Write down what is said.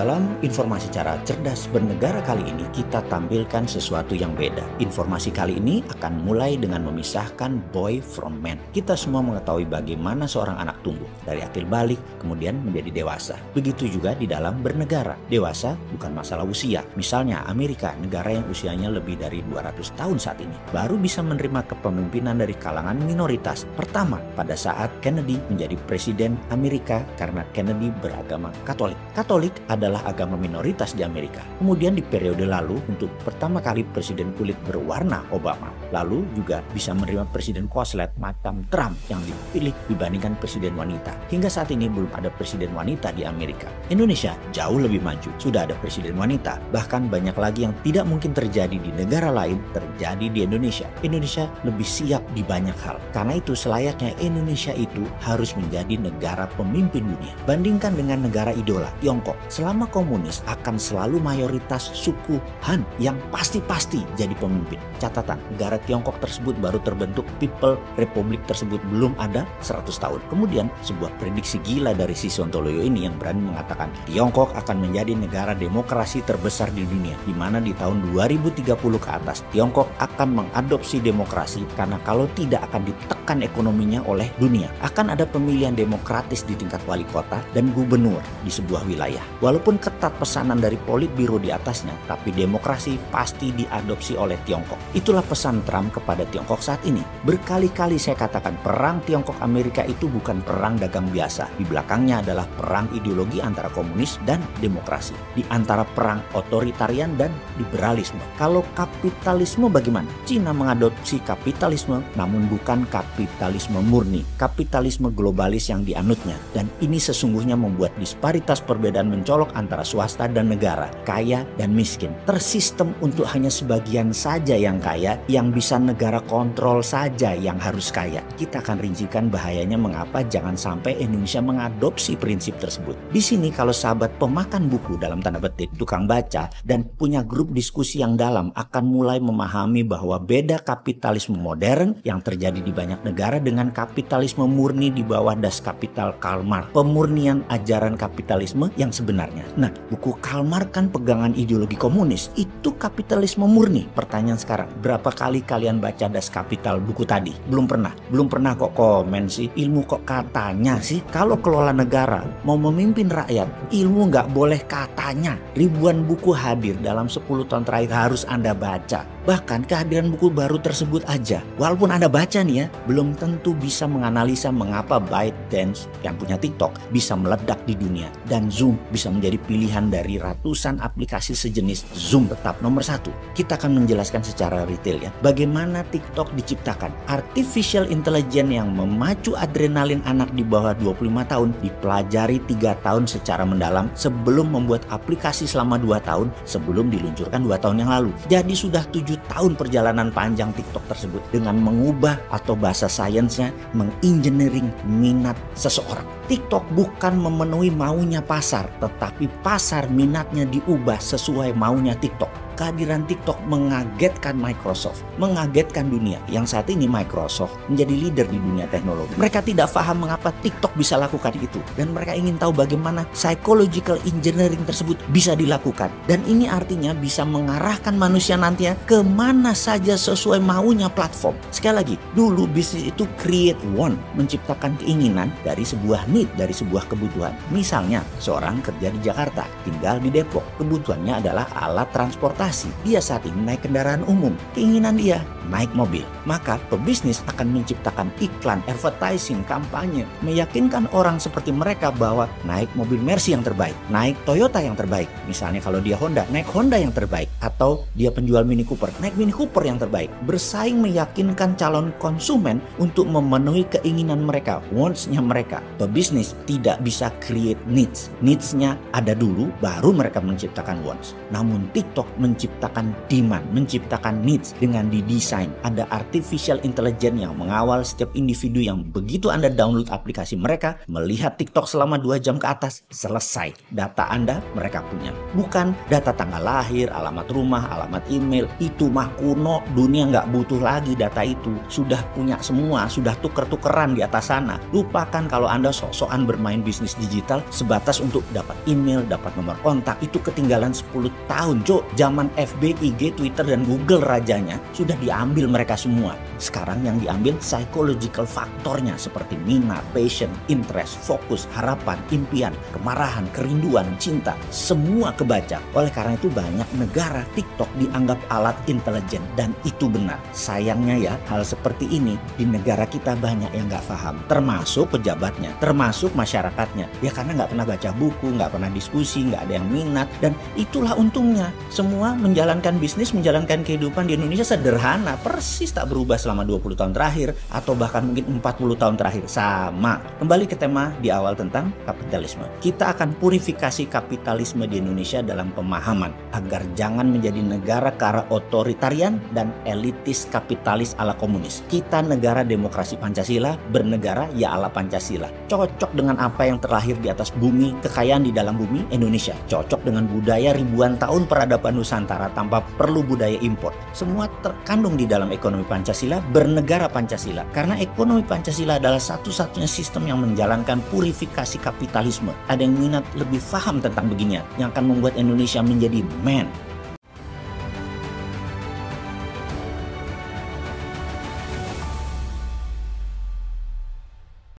Dalam informasi cara cerdas bernegara kali ini, kita tampilkan sesuatu yang beda. Informasi kali ini akan mulai dengan memisahkan boy from man. Kita semua mengetahui bagaimana seorang anak tumbuh dari akil balik kemudian menjadi dewasa. Begitu juga di dalam bernegara. Dewasa bukan masalah usia. Misalnya Amerika, negara yang usianya lebih dari 200 tahun saat ini, baru bisa menerima kepemimpinan dari kalangan minoritas. Pertama, pada saat Kennedy menjadi presiden Amerika karena Kennedy beragama Katolik. Katolik adalah agama minoritas di Amerika. Kemudian di periode lalu, untuk pertama kali presiden kulit berwarna Obama. Lalu juga bisa menerima presiden koslet macam Trump yang dipilih dibandingkan presiden wanita. Hingga saat ini belum ada presiden wanita di Amerika. Indonesia jauh lebih maju. Sudah ada presiden wanita. Bahkan banyak lagi yang tidak mungkin terjadi di negara lain terjadi di Indonesia. Indonesia lebih siap di banyak hal. Karena itu selayaknya Indonesia itu harus menjadi negara pemimpin dunia. Bandingkan dengan negara idola, Tiongkok. Selama komunis akan selalu mayoritas suku Han yang pasti-pasti jadi pemimpin. Catatan, negara Tiongkok tersebut baru terbentuk, People Republik tersebut belum ada 100 tahun. Kemudian sebuah prediksi gila dari si Sontoloyo ini yang berani mengatakan Tiongkok akan menjadi negara demokrasi terbesar di dunia, di mana di tahun 2030 ke atas Tiongkok akan mengadopsi demokrasi karena kalau tidak akan ditekan ekonominya oleh dunia. Akan ada pemilihan demokratis di tingkat wali kota dan gubernur di sebuah wilayah. Walaupun ketat pesanan dari Politbiro di atasnya, tapi demokrasi pasti diadopsi oleh Tiongkok. Itulah pesan Trump kepada Tiongkok saat ini. Berkali-kali saya katakan perang Tiongkok-Amerika itu bukan perang dagang biasa. Di belakangnya adalah perang ideologi antara komunis dan demokrasi. Di antara perang otoritarian dan liberalisme. Kalau kapitalisme bagaimana? Cina mengadopsi kapitalisme namun bukan kapitalisme murni. Kapitalisme globalis yang dianutnya. Dan ini sesungguhnya membuat disparitas perbedaan mencolok antara swasta dan negara, kaya dan miskin. Tersistem untuk hanya sebagian saja yang kaya, yang bisa negara kontrol saja yang harus kaya. Kita akan rincikan bahayanya mengapa jangan sampai Indonesia mengadopsi prinsip tersebut. Di sini kalau sahabat pemakan buku dalam tanda petik, tukang baca, dan punya grup diskusi yang dalam akan mulai memahami bahwa beda kapitalisme modern yang terjadi di banyak negara dengan kapitalisme murni di bawah das kapital Karl Marx. Pemurnian ajaran kapitalisme yang sebenarnya. Nah, buku Karl Marx kan pegangan ideologi komunis. Itu kapitalisme murni. Pertanyaan sekarang, berapa kali kalian baca Das Kapital buku tadi? Belum pernah. Belum pernah kok komen sih. Ilmu kok katanya sih. Kalau kelola negara mau memimpin rakyat, ilmu nggak boleh katanya. Ribuan buku hadir dalam 10 tahun terakhir harus Anda baca. Bahkan kehadiran buku baru tersebut aja, walaupun Anda baca nih ya, belum tentu bisa menganalisa mengapa ByteDance yang punya TikTok bisa meledak di dunia. Dan Zoom bisa menjadi pilihan dari ratusan aplikasi sejenis. Zoom tetap nomor 1. Kita akan menjelaskan secara retail ya, bagaimana TikTok diciptakan. Artificial Intelligence yang memacu adrenalin anak di bawah 25 tahun dipelajari 3 tahun secara mendalam sebelum membuat aplikasi selama 2 tahun sebelum diluncurkan 2 tahun yang lalu. Jadi sudah 7 tahun perjalanan panjang TikTok tersebut dengan mengubah atau bahasa sainsnya mengengineering minat seseorang. TikTok bukan memenuhi maunya pasar, tetapi pasar minatnya diubah sesuai maunya TikTok. Kehadiran TikTok mengagetkan Microsoft, mengagetkan dunia. Yang saat ini Microsoft menjadi leader di dunia teknologi. Mereka tidak paham mengapa TikTok bisa lakukan itu. Dan mereka ingin tahu bagaimana psychological engineering tersebut bisa dilakukan. Dan ini artinya bisa mengarahkan manusia nantinya kemana saja sesuai maunya platform. Sekali lagi, dulu bisnis itu create want, menciptakan keinginan dari sebuah need, dari sebuah kebutuhan. Misalnya, seorang kerja di Jakarta, tinggal di Depok. Kebutuhannya adalah alat transportasi. Dia saat ini naik kendaraan umum. Keinginan dia naik mobil. Maka pebisnis akan menciptakan iklan, advertising, kampanye, meyakinkan orang seperti mereka bahwa naik mobil Mercy yang terbaik, naik Toyota yang terbaik. Misalnya kalau dia Honda, naik Honda yang terbaik. Atau dia penjual Mini Cooper, naik Mini Cooper yang terbaik. Bersaing meyakinkan calon konsumen untuk memenuhi keinginan mereka, wants-nya mereka. Pebisnis tidak bisa create needs. Needs-nya ada dulu, baru mereka menciptakan wants. Namun TikTok menciptakan menciptakan demand, menciptakan needs dengan didesain. Ada artificial intelligence yang mengawal setiap individu yang begitu Anda download aplikasi mereka, melihat TikTok selama 2 jam ke atas, selesai. Data Anda mereka punya. Bukan data tanggal lahir, alamat rumah, alamat email. Itu mah kuno, dunia nggak butuh lagi data itu. Sudah punya semua, sudah tuker-tukeran di atas sana. Lupakan kalau Anda sok-sokan bermain bisnis digital sebatas untuk dapat email, dapat nomor kontak. Itu ketinggalan 10 tahun, Cuk. Zaman FB, IG, Twitter, dan Google rajanya sudah diambil mereka semua. Sekarang yang diambil psychological faktornya seperti minat, passion, interest, fokus, harapan, impian, kemarahan, kerinduan, cinta. Semua kebaca. Oleh karena itu banyak negara TikTok dianggap alat intelijen dan itu benar. Sayangnya ya, hal seperti ini di negara kita banyak yang nggak paham. Termasuk pejabatnya, termasuk masyarakatnya. Ya karena nggak pernah baca buku, nggak pernah diskusi, nggak ada yang minat. Dan itulah untungnya. Semua menjalankan bisnis, menjalankan kehidupan di Indonesia sederhana. Persis tak berubah selama 20 tahun terakhir. Atau bahkan mungkin 40 tahun terakhir. Sama. Kembali ke tema di awal tentang kapitalisme. Kita akan purifikasi kapitalisme di Indonesia dalam pemahaman. Agar jangan menjadi negara ke arah otoritarian dan elitis kapitalis ala komunis. Kita negara demokrasi Pancasila, bernegara ya ala Pancasila. Cocok dengan apa yang terlahir di atas bumi, kekayaan di dalam bumi Indonesia. Cocok dengan budaya ribuan tahun peradaban Nusantara tanpa perlu budaya impor. Semua terkandung di dalam ekonomi Pancasila, bernegara Pancasila. Karena ekonomi Pancasila adalah satu-satunya sistem yang menjalankan purifikasi kapitalisme. Ada yang minat lebih paham tentang beginian, yang akan membuat Indonesia menjadi man,